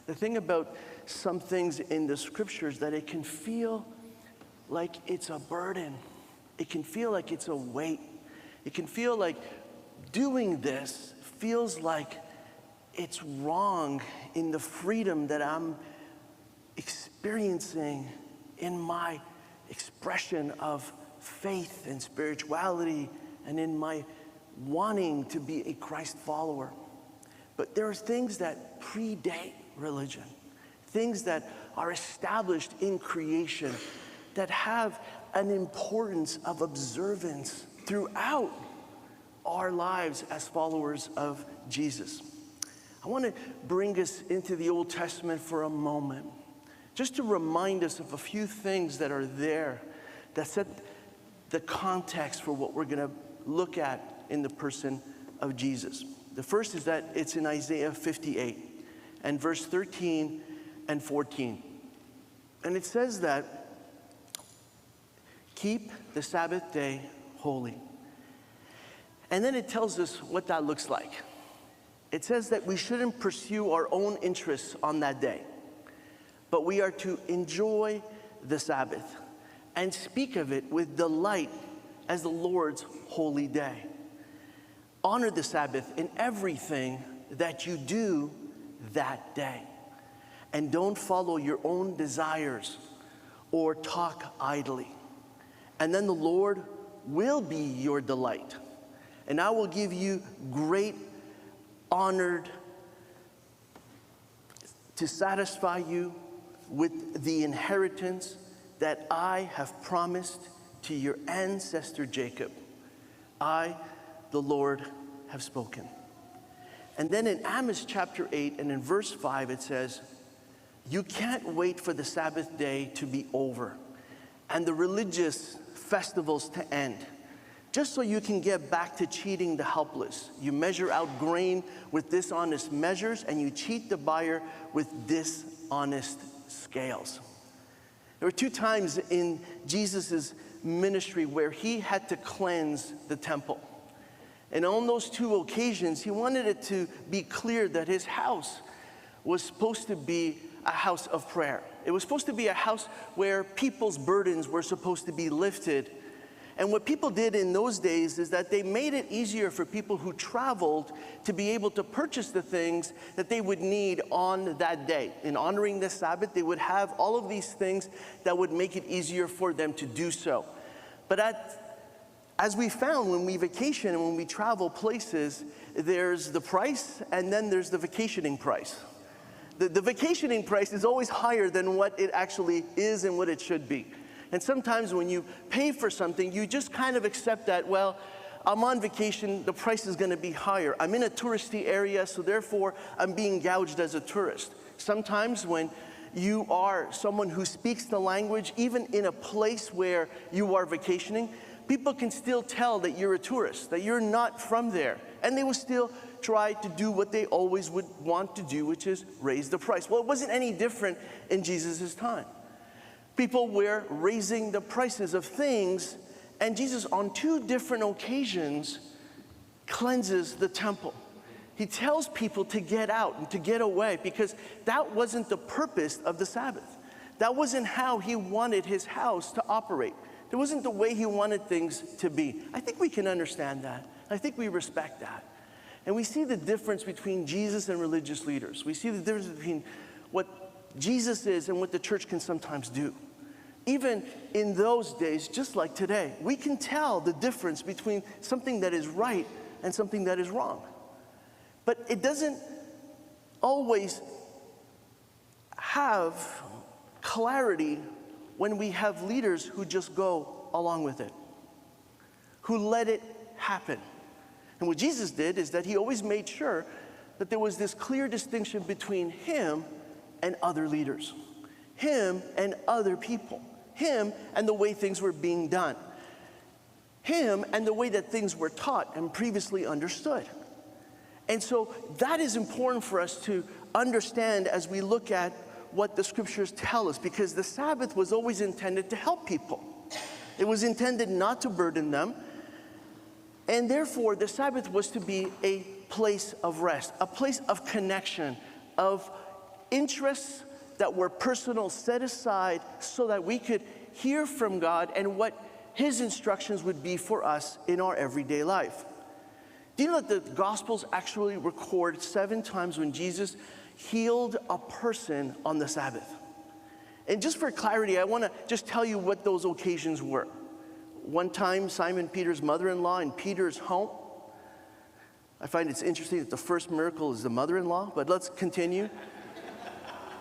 The thing about some things in the scriptures that it can feel like it's a burden. It can feel like it's a weight. It can feel like doing this feels like it's wrong in the freedom that I'm experiencing in my expression of faith and spirituality and in my wanting to be a Christ follower. But there are things that predate religion, things that are established in creation that have an importance of observance throughout our lives as followers of Jesus. I want to bring us into the Old Testament for a moment, just to remind us of a few things that are there that set the context for what we're going to look at in the person of Jesus. The first is that it's in Isaiah 58 and verse 13 and 14. And it says that, keep the Sabbath day holy. And then it tells us what that looks like. It says that we shouldn't pursue our own interests on that day, but we are to enjoy the Sabbath and speak of it with delight as the Lord's holy day. Honor the Sabbath in everything that you do that day. And don't follow your own desires or talk idly. And then the Lord will be your delight. And I will give you great honor to satisfy you with the inheritance that I have promised to your ancestor Jacob. I, the Lord, have spoken. And then in Amos chapter 8 and in verse 5 it says, you can't wait for the Sabbath day to be over and the religious festivals to end, just so you can get back to cheating the helpless. You measure out grain with dishonest measures and you cheat the buyer with dishonest scales. There were 2 times in Jesus' ministry where he had to cleanse the temple. And on those 2 occasions, he wanted it to be clear that his house was supposed to be a house of prayer. It was supposed to be a house where people's burdens were supposed to be lifted. And what people did in those days is that they made it easier for people who traveled to be able to purchase the things that they would need on that day. In honoring the Sabbath, they would have all of these things that would make it easier for them to do so. But as we found when we vacation and when we travel places, there's the price and then there's the vacationing price. The vacationing price is always higher than what it actually is and what it should be. And sometimes when you pay for something, you just kind of accept that, well, I'm on vacation, the price is going to be higher. I'm in a touristy area, so therefore I'm being gouged as a tourist. Sometimes when you are someone who speaks the language, even in a place where you are vacationing, people can still tell that you're a tourist, that you're not from there. And they will still try to do what they always would want to do, which is raise the price. Well, it wasn't any different in Jesus' time. People were raising the prices of things, and Jesus on 2 different occasions cleanses the temple. He tells people to get out and to get away because that wasn't the purpose of the Sabbath. That wasn't how he wanted his house to operate. It wasn't the way he wanted things to be. I think we can understand that. I think we respect that. And we see the difference between Jesus and religious leaders. We see the difference between what Jesus is and what the church can sometimes do. Even in those days, just like today, we can tell the difference between something that is right and something that is wrong. But it doesn't always have clarity when we have leaders who just go along with it, who let it happen. And what Jesus did is that he always made sure that there was this clear distinction between him and other leaders, him and other people, him and the way things were being done, him and the way that things were taught and previously understood. And so that is important for us to understand as we look at what the scriptures tell us, because the Sabbath was always intended to help people. It was intended not to burden them. And therefore, the Sabbath was to be a place of rest, a place of connection, of interests that were personal set aside so that we could hear from God and what His instructions would be for us in our everyday life. Do you know that the Gospels actually record 7 times when Jesus healed a person on the Sabbath? And just for clarity, I want to just tell you what those occasions were. One time, Simon Peter's mother-in-law in Peter's home. I find it's interesting that the first miracle is the mother-in-law, but let's continue.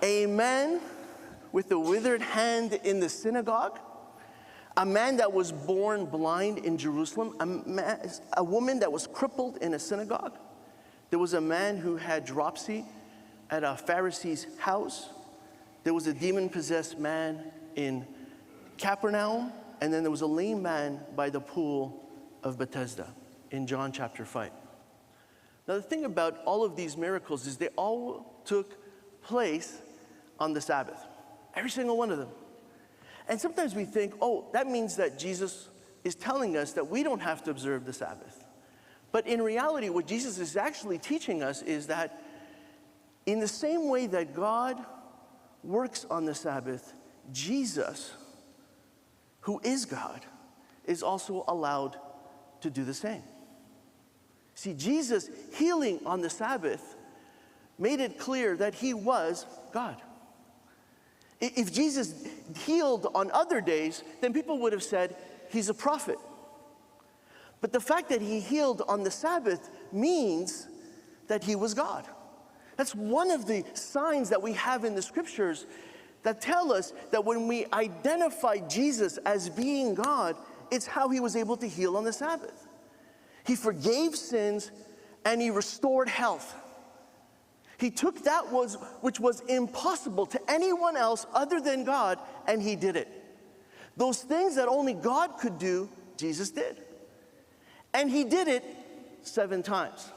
A man with a withered hand in the synagogue. A man that was born blind in Jerusalem. A woman that was crippled in a synagogue. There was a man who had dropsy at a Pharisee's house. There was a demon-possessed man in Capernaum. And then there was a lame man by the pool of Bethesda in John chapter 5. Now the thing about all of these miracles is they all took place on the Sabbath. Every single one of them. And sometimes we think, oh, that means that Jesus is telling us that we don't have to observe the Sabbath. But in reality, what Jesus is actually teaching us is that in the same way that God works on the Sabbath, Jesus, who is God, is also allowed to do the same. See, Jesus healing on the Sabbath made it clear that He was God. If Jesus healed on other days, then people would have said He's a prophet. But the fact that He healed on the Sabbath means that He was God. That's one of the signs that we have in the Scriptures that tell us that when we identify Jesus as being God, it's how He was able to heal on the Sabbath. He forgave sins and He restored health. He took that which was impossible to anyone else other than God, and He did it. Those things that only God could do, Jesus did. And He did it 7 times.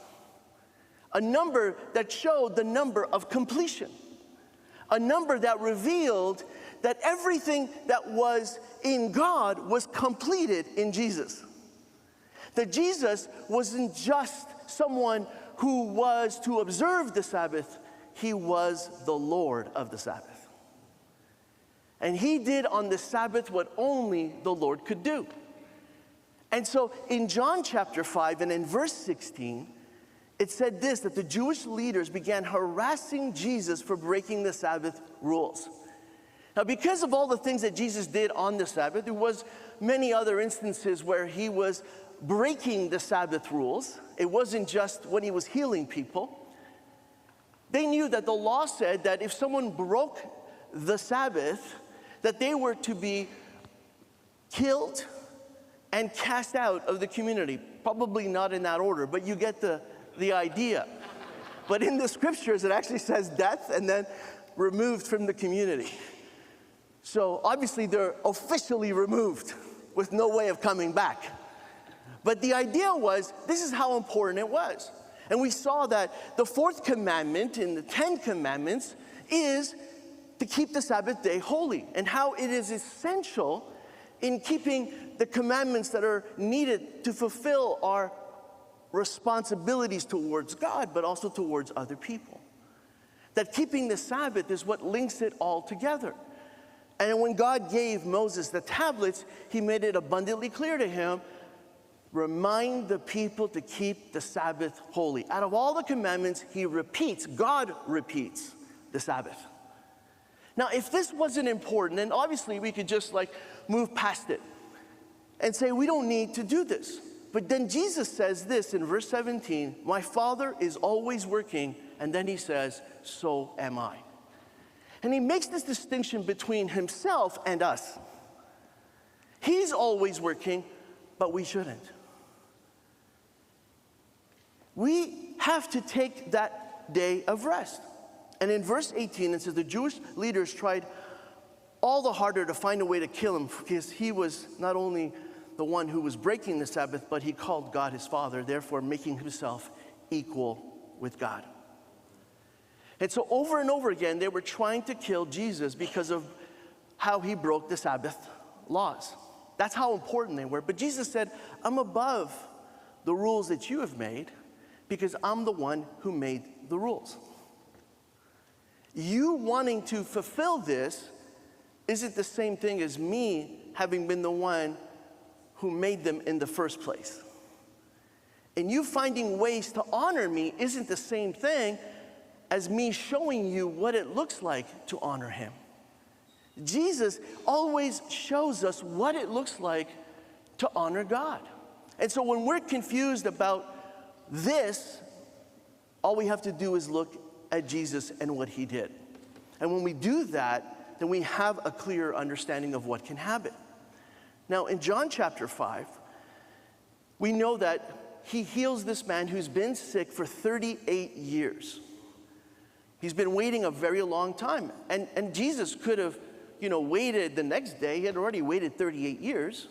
A number that showed the number of completion. A number that revealed that everything that was in God was completed in Jesus. That Jesus wasn't just someone who was to observe the Sabbath, He was the Lord of the Sabbath. And He did on the Sabbath what only the Lord could do. And so in John chapter 5 and in verse 16, it said this, that the Jewish leaders began harassing Jesus for breaking the Sabbath rules. Now, because of all the things that Jesus did on the Sabbath, there was many other instances where He was breaking the Sabbath rules. It wasn't just when He was healing people. They knew that the law said that if someone broke the Sabbath, that they were to be killed and cast out of the community. Probably not in that order, but you get the idea. But in the Scriptures, it actually says death and then removed from the community. So obviously they're officially removed with no way of coming back. But the idea was, this is how important it was. And we saw that the 4th commandment in the 10 commandments is to keep the Sabbath day holy, and how it is essential in keeping the commandments that are needed to fulfill our responsibilities towards God, but also towards other people. That keeping the Sabbath is what links it all together. And when God gave Moses the tablets, He made it abundantly clear to him, remind the people to keep the Sabbath holy. Out of all the commandments, God repeats the Sabbath. Now, if this wasn't important, then obviously we could just move past it and say we don't need to do this. But then Jesus says this in verse 17, my Father is always working, and then He says, so am I. And He makes this distinction between Himself and us. He's always working, but we shouldn't. We have to take that day of rest. And in verse 18, it says the Jewish leaders tried all the harder to find a way to kill Him, because He was not only the one who was breaking the Sabbath, but He called God His Father, therefore making Himself equal with God. And so over and over again, they were trying to kill Jesus because of how He broke the Sabbath laws. That's how important they were. But Jesus said, I'm above the rules that you have made, because I'm the one who made the rules. You wanting to fulfill this isn't the same thing as me having been the one who made them in the first place. And you finding ways to honor me isn't the same thing as me showing you what it looks like to honor him. Jesus always shows us what it looks like to honor God. And so when we're confused about this, all we have to do is look at Jesus and what he did. And when we do that, then we have a clearer understanding of what can happen. Now, in John chapter 5, we know that he heals this man who's been sick for 38 years. He's been waiting a very long time. And Jesus could have, waited the next day. He had already waited 38 years.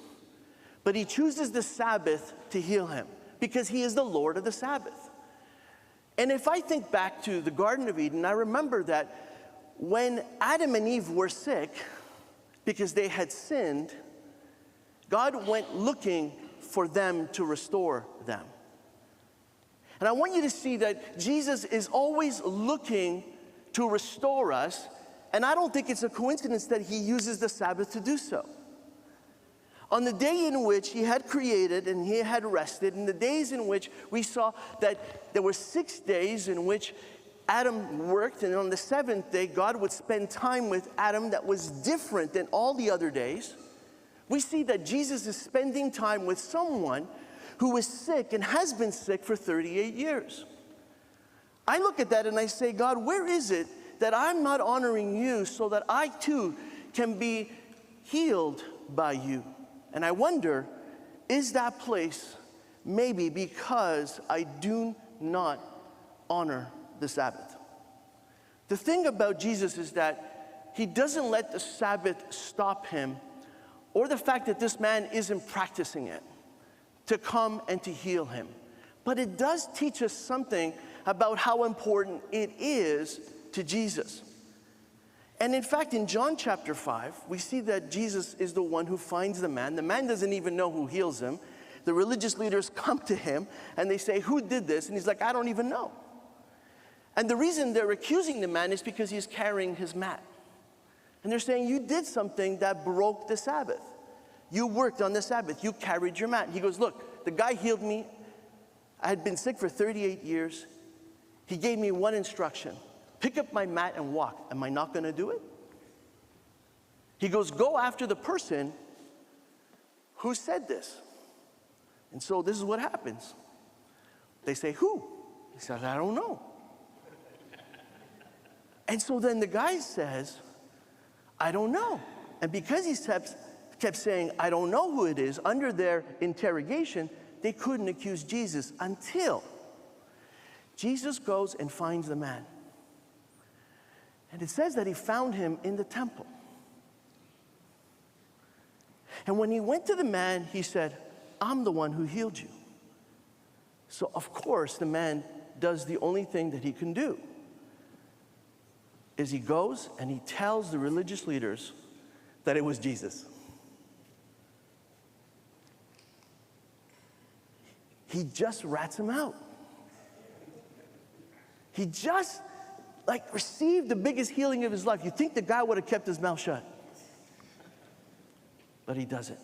But he chooses the Sabbath to heal him because he is the Lord of the Sabbath. And if I think back to the Garden of Eden, I remember that when Adam and Eve were sick because they had sinned, God went looking for them to restore them. And I want you to see that Jesus is always looking to restore us, and I don't think it's a coincidence that he uses the Sabbath to do so. On the day in which he had created and he had rested, in the days in which we saw that there were 6 days in which Adam worked, and on the seventh day, God would spend time with Adam that was different than all the other days. We see that Jesus is spending time with someone who is sick and has been sick for 38 years. I look at that and I say, God, where is it that I'm not honoring you so that I too can be healed by you? And I wonder, is that place maybe because I do not honor the Sabbath? The thing about Jesus is that he doesn't let the Sabbath stop him, or the fact that this man isn't practicing it, to come and to heal him. But it does teach us something about how important it is to Jesus. And in fact, in John chapter 5, we see that Jesus is the one who finds the man. The man doesn't even know who heals him. The religious leaders come to him and they say, who did this? And he's like, I don't even know. And the reason they're accusing the man is because he's carrying his mat. And they're saying, you did something that broke the Sabbath. You worked on the Sabbath. You carried your mat. He goes, look, the guy healed me. I had been sick for 38 years. He gave me one instruction. Pick up my mat and walk. Am I not going to do it? He goes, go after the person who said this. And so this is what happens. They say, who? He says, I don't know. And so then the guy says, I don't know. And because he kept saying, I don't know who it is, under their interrogation, they couldn't accuse Jesus until Jesus goes and finds the man. And it says that he found him in the temple. And when he went to the man, he said, I'm the one who healed you. So of course, the man does the only thing that he can do. Is he goes and he tells the religious leaders that it was Jesus. He just rats him out. He just received the biggest healing of his life. You think the guy would have kept his mouth shut. But he doesn't.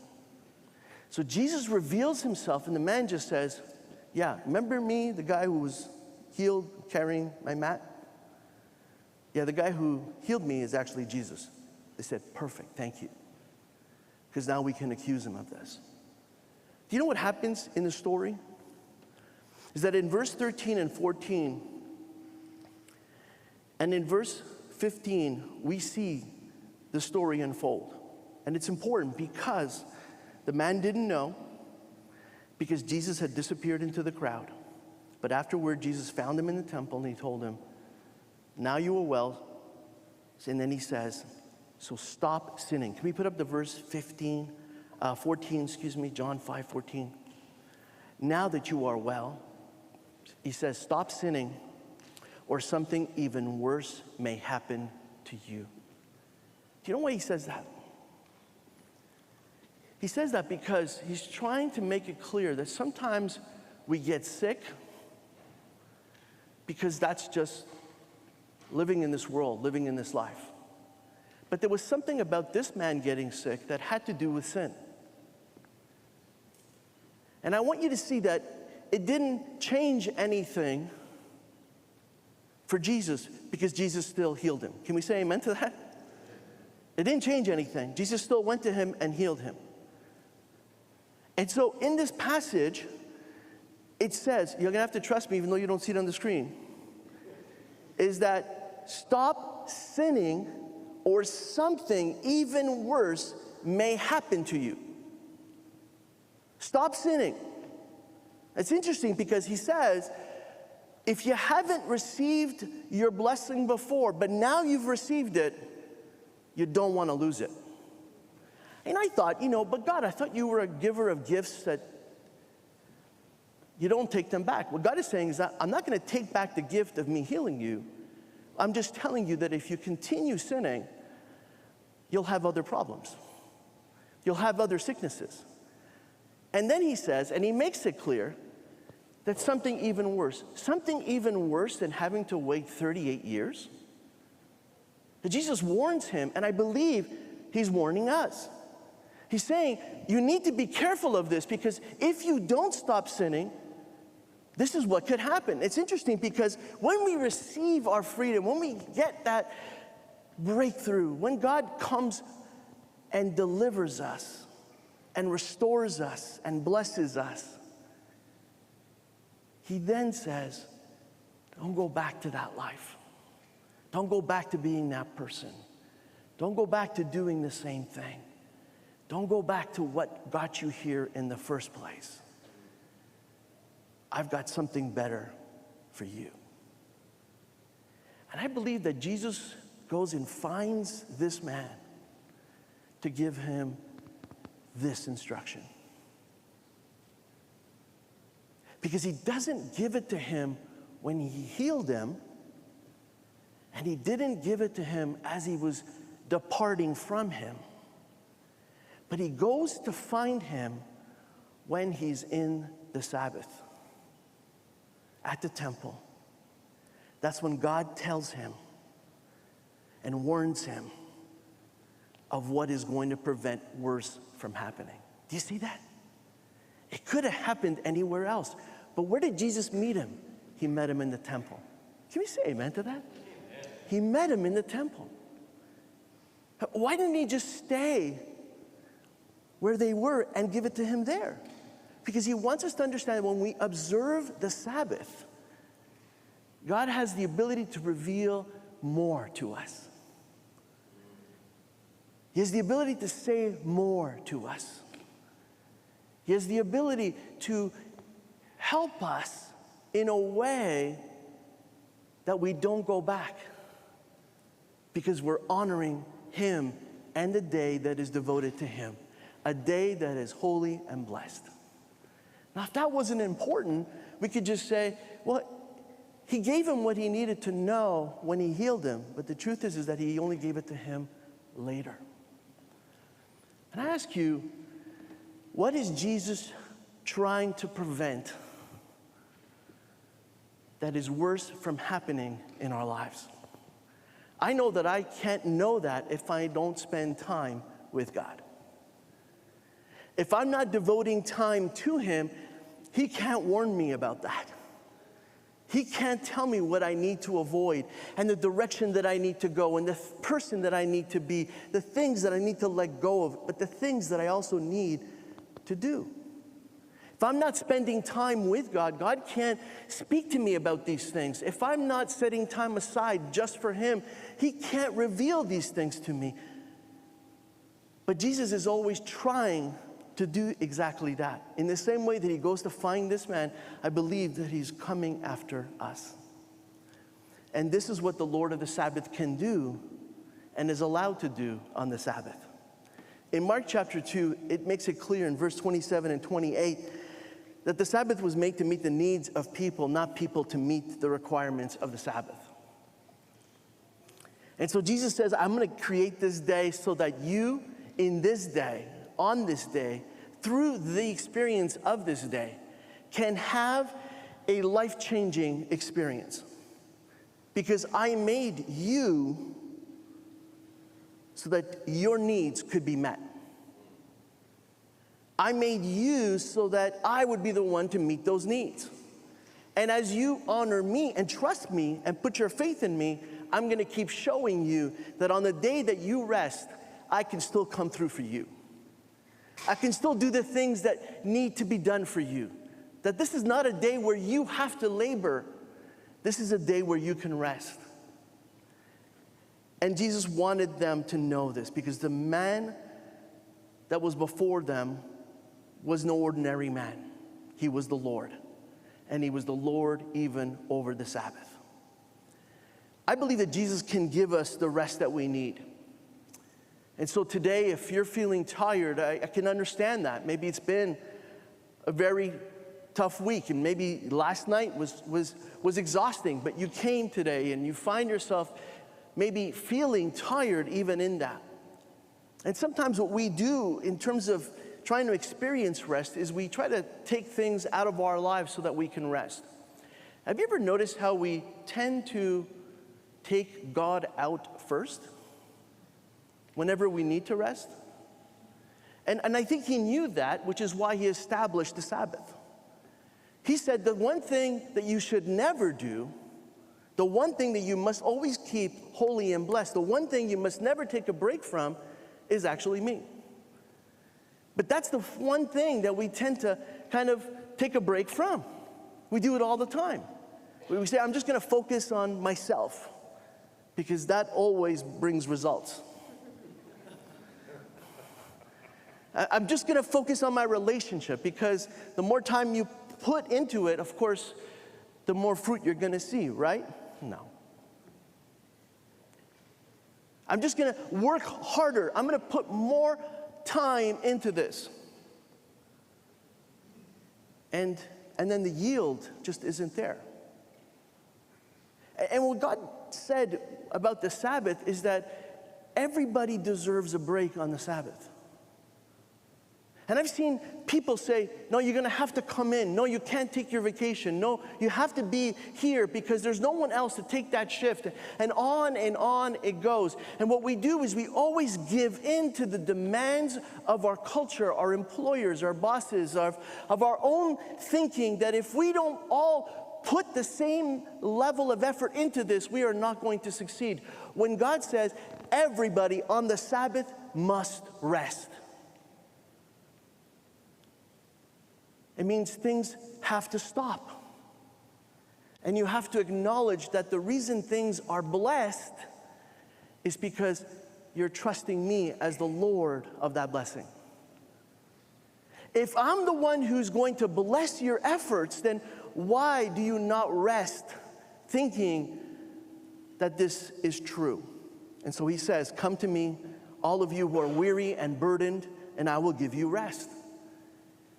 So Jesus reveals himself and the man just says, yeah, remember me, the guy who was healed carrying my mat? Yeah, the guy who healed me is actually Jesus. They said, perfect, thank you. Because now we can accuse him of this. Do you know what happens in the story? Is that in verse 13 and 14, and in verse 15, we see the story unfold. And it's important because the man didn't know, because Jesus had disappeared into the crowd. But afterward, Jesus found him in the temple and he told him, now you are well. And then he says, so stop sinning. Can we put up the verse 14, John 5:14. Now that you are well, he says, stop sinning, or something even worse may happen to you. Do you know why he says that? He says that because he's trying to make it clear that sometimes we get sick because that's just living in this world, living in this life. But there was something about this man getting sick that had to do with sin. And I want you to see that it didn't change anything for Jesus because Jesus still healed him. Can we say amen to that? It didn't change anything. Jesus still went to him and healed him. And so in this passage, it says, you're going to have to trust me even though you don't see it on the screen, is that stop sinning or something even worse may happen to you. Stop sinning. It's interesting because he says, if you haven't received your blessing before, but now you've received it, you don't want to lose it. And I thought, but God, I thought you were a giver of gifts that you don't take them back. What God is saying is that I'm not going to take back the gift of me healing you. I'm just telling you that if you continue sinning, you'll have other problems. You'll have other sicknesses. And then he says, and he makes it clear, that something even worse than having to wait 38 years. That Jesus warns him, and I believe he's warning us. He's saying, you need to be careful of this because if you don't stop sinning, this is what could happen. It's interesting because when we receive our freedom, when we get that breakthrough, when God comes and delivers us and restores us and blesses us, he then says, don't go back to that life. Don't go back to being that person. Don't go back to doing the same thing. Don't go back to what got you here in the first place. I've got something better for you. And I believe that Jesus goes and finds this man to give him this instruction. Because he doesn't give it to him when he healed him, and he didn't give it to him as he was departing from him. But he goes to find him when he's in the Sabbath, at the temple. That's when God tells him and warns him of what is going to prevent worse from happening. Do you see that? It could have happened anywhere else. But where did Jesus meet him? He met him in the temple. Can we say amen to that? Amen. He met him in the temple. Why didn't he just stay where they were and give it to him there? Because he wants us to understand that when we observe the Sabbath, God has the ability to reveal more to us. He has the ability to say more to us. He has the ability to help us in a way that we don't go back, because we're honoring him and the day that is devoted to him, a day that is holy and blessed. Now, if that wasn't important, we could just say, well, he gave him what he needed to know when he healed him, but the truth is that he only gave it to him later. And I ask you, what is Jesus trying to prevent that is worse from happening in our lives? I know that I can't know that if I don't spend time with God. If I'm not devoting time to him, he can't warn me about that. He can't tell me what I need to avoid and the direction that I need to go and the person that I need to be, the things that I need to let go of, but the things that I also need to do. If I'm not spending time with God, God can't speak to me about these things. If I'm not setting time aside just for him, he can't reveal these things to me. But Jesus is always trying to do exactly that. In the same way that he goes to find this man, I believe that he's coming after us. And this is what the Lord of the Sabbath can do and is allowed to do on the Sabbath. In Mark chapter 2, it makes it clear in verse 27 and 28 that the Sabbath was made to meet the needs of people, not people to meet the requirements of the Sabbath. And so Jesus says, I'm going to create this day so that you, in this day, on this day, through the experience of this day, can have a life-changing experience. because I made you so that your needs could be met. I made you so that I would be the one to meet those needs. And as you honor me and trust me and put your faith in me, I'm going to keep showing you that on the day that you rest, I can still come through for you. I can still do the things that need to be done for you. That this is not a day where you have to labor. This is a day where you can rest. And Jesus wanted them to know this, because the man that was before them was no ordinary man. He was the Lord. And he was the Lord even over the Sabbath. I believe that Jesus can give us the rest that we need. And so today, if you're feeling tired, I can understand that. Maybe it's been a very tough week, and maybe last night was exhausting, but you came today and you find yourself maybe feeling tired even in that. And sometimes what we do in terms of trying to experience rest is we try to take things out of our lives so that we can rest. Have you ever noticed how we tend to take God out first whenever we need to rest? And I think he knew that, which is why he established the Sabbath. He said the one thing that you should never do, the one thing that you must always keep holy and blessed, the one thing you must never take a break from is actually me. But that's the one thing that we tend to kind of take a break from. We do it all the time. We say, I'm just going to focus on myself, because that always brings results. I'm just going to focus on my relationship, because the more time you put into it, of course, the more fruit you're going to see, right? No. I'm just going to work harder. I'm going to put more time into this. And then the yield just isn't there. And what God said about the Sabbath is that everybody deserves a break on the Sabbath. And I've seen people say, no, you're going to have to come in. No, you can't take your vacation. No, you have to be here because there's no one else to take that shift. And on it goes. And what we do is we always give in to the demands of our culture, our employers, our bosses, of our own thinking, that if we don't all put the same level of effort into this, we are not going to succeed. When God says everybody on the Sabbath must rest, it means things have to stop. And you have to acknowledge that the reason things are blessed is because you're trusting me as the Lord of that blessing. If I'm the one who's going to bless your efforts, then why do you not rest thinking that this is true? And so he says, come to me, all of you who are weary and burdened, and I will give you rest.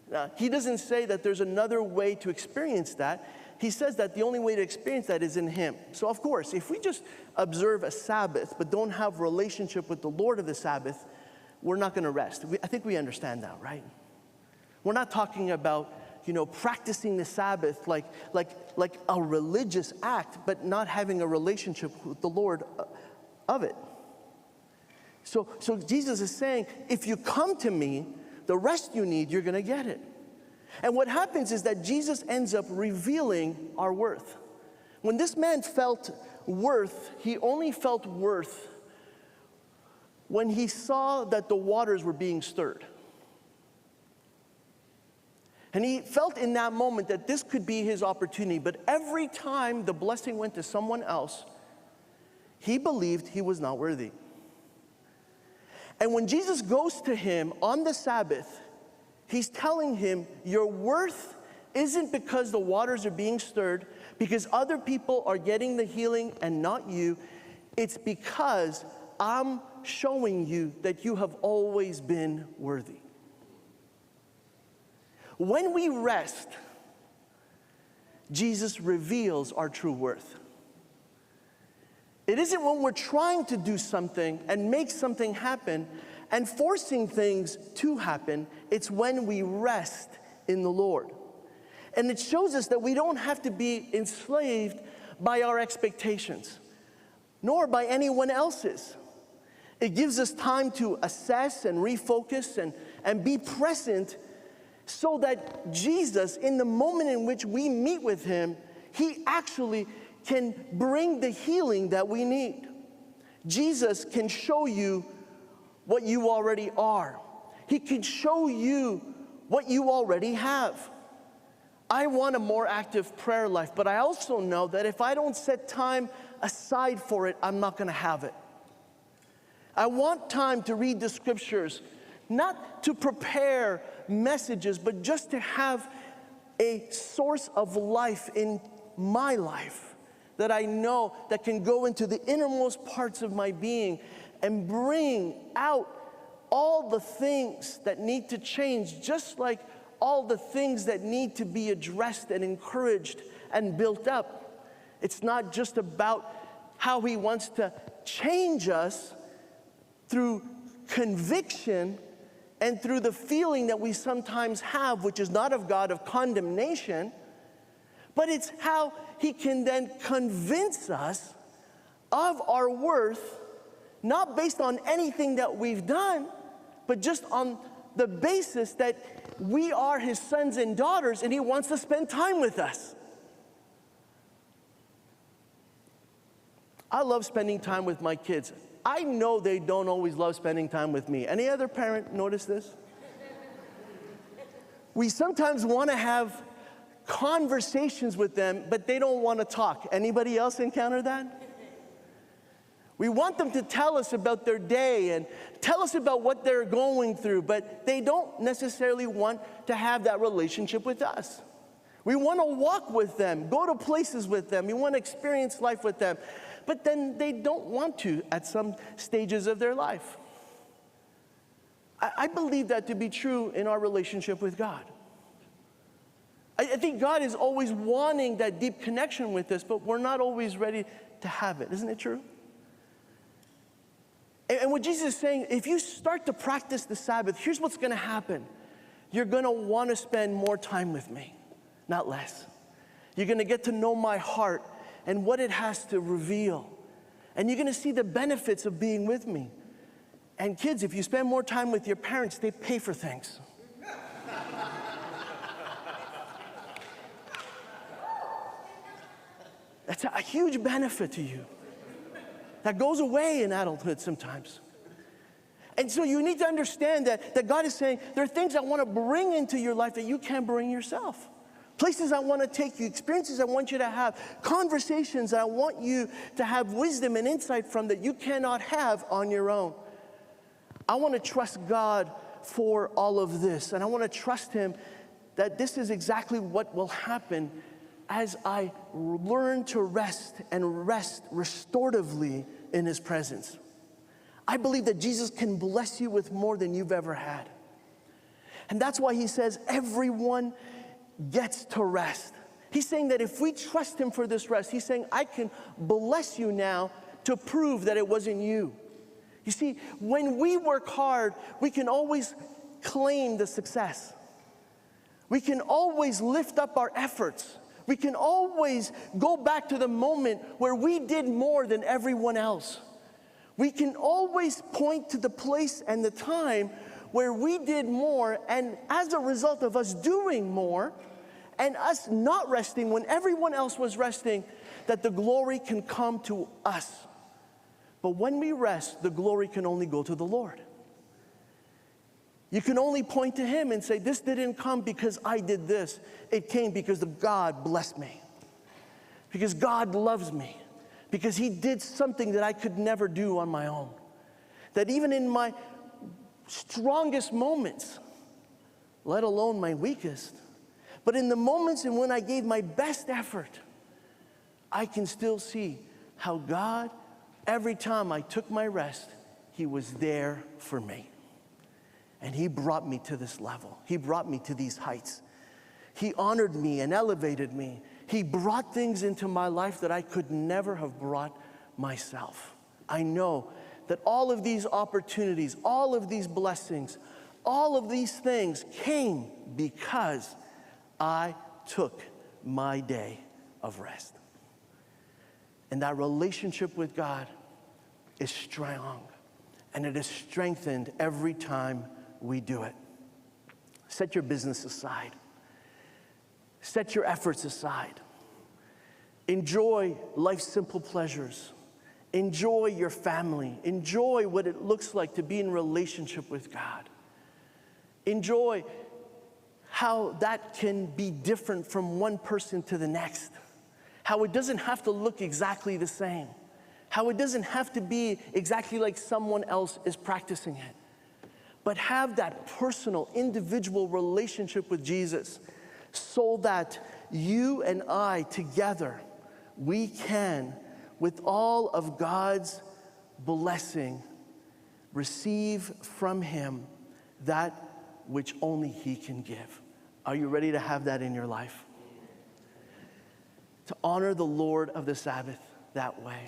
Now, he doesn't say that there's another way to experience that. He says that the only way to experience that is in him. So of course, if we just observe a Sabbath but don't have a relationship with the Lord of the Sabbath, we're not going to rest. I think we understand that, right? We're not talking about, practicing the Sabbath like a religious act, but not having a relationship with the Lord of it. So Jesus is saying, if you come to me, the rest you need, you're going to get it. And what happens is that Jesus ends up revealing our worth. When this man felt worth, he only felt worth when he saw that the waters were being stirred. And he felt in that moment that this could be his opportunity. But every time the blessing went to someone else, he believed he was not worthy. And when Jesus goes to him on the Sabbath, he's telling him, your worth isn't because the waters are being stirred, because other people are getting the healing and not you. It's because I'm showing you that you have always been worthy. When we rest, Jesus reveals our true worth. It isn't when we're trying to do something and make something happen and forcing things to happen. It's when we rest in the Lord. And it shows us that we don't have to be enslaved by our expectations, nor by anyone else's. It gives us time to assess and refocus and be present so that Jesus, in the moment in which we meet with him, he actually can bring the healing that we need. Jesus can show you what you already are. He can show you what you already have. I want a more active prayer life, but I also know that if I don't set time aside for it, I'm not going to have it. I want time to read the scriptures, not to prepare messages, but just to have a source of life in my life that I know that can go into the innermost parts of my being and bring out all the things that need to change, just like all the things that need to be addressed and encouraged and built up. It's not just about how he wants to change us through conviction and through the feeling that we sometimes have, which is not of God, of condemnation, but it's how he can then convince us of our worth, not based on anything that we've done, but just on the basis that we are his sons and daughters and he wants to spend time with us. I love spending time with my kids. I know they don't always love spending time with me. Any other parent notice this? We sometimes want to have conversations with them, but they don't want to talk. Anybody else encounter that? We want them to tell us about their day and tell us about what they're going through, but they don't necessarily want to have that relationship with us. We want to walk with them, go to places with them. We want to experience life with them, but then they don't want to at some stages of their life. I believe that to be true in our relationship with God. I think God is always wanting that deep connection with us, but we're not always ready to have it. Isn't it true? And what Jesus is saying, if you start to practice the Sabbath, here's what's going to happen. You're going to want to spend more time with me, not less. You're going to get to know my heart and what it has to reveal. And you're going to see the benefits of being with me. And kids, if you spend more time with your parents, they pay for things. That's a huge benefit to you. That goes away in adulthood sometimes. And so you need to understand that God is saying, there are things I want to bring into your life that you can't bring yourself. Places I want to take you, experiences I want you to have, conversations I want you to have wisdom and insight from that you cannot have on your own. I want to trust God for all of this, and I want to trust him that this is exactly what will happen as I learn to rest and rest restoratively in his presence. I believe that Jesus can bless you with more than you've ever had. And that's why he says everyone gets to rest. He's saying that if we trust him for this rest, he's saying, I can bless you now to prove that it wasn't you. You see, when we work hard, we can always claim the success. We can always lift up our efforts. We can always go back to the moment where we did more than everyone else. We can always point to the place and the time where we did more, and as a result of us doing more and us not resting when everyone else was resting, that the glory can come to us. But when we rest, the glory can only go to the Lord. You can only point to him and say, this didn't come because I did this. It came because God blessed me. Because God loves me. Because he did something that I could never do on my own. That even in my strongest moments, let alone my weakest, but in the moments in when I gave my best effort, I can still see how God, every time I took my rest, he was there for me. And he brought me to this level. He brought me to these heights. He honored me and elevated me. He brought things into my life that I could never have brought myself. I know that all of these opportunities, all of these blessings, all of these things came because I took my day of rest. And that relationship with God is strong, and it is strengthened every time we do it. Set your business aside. Set your efforts aside. Enjoy life's simple pleasures. Enjoy your family. Enjoy what it looks like to be in relationship with God. Enjoy how that can be different from one person to the next. How it doesn't have to look exactly the same. How it doesn't have to be exactly like someone else is practicing it. But have that personal, individual relationship with Jesus so that you and I together, we can, with all of God's blessing, receive from Him that which only He can give. Are you ready to have that in your life? To honor the Lord of the Sabbath that way.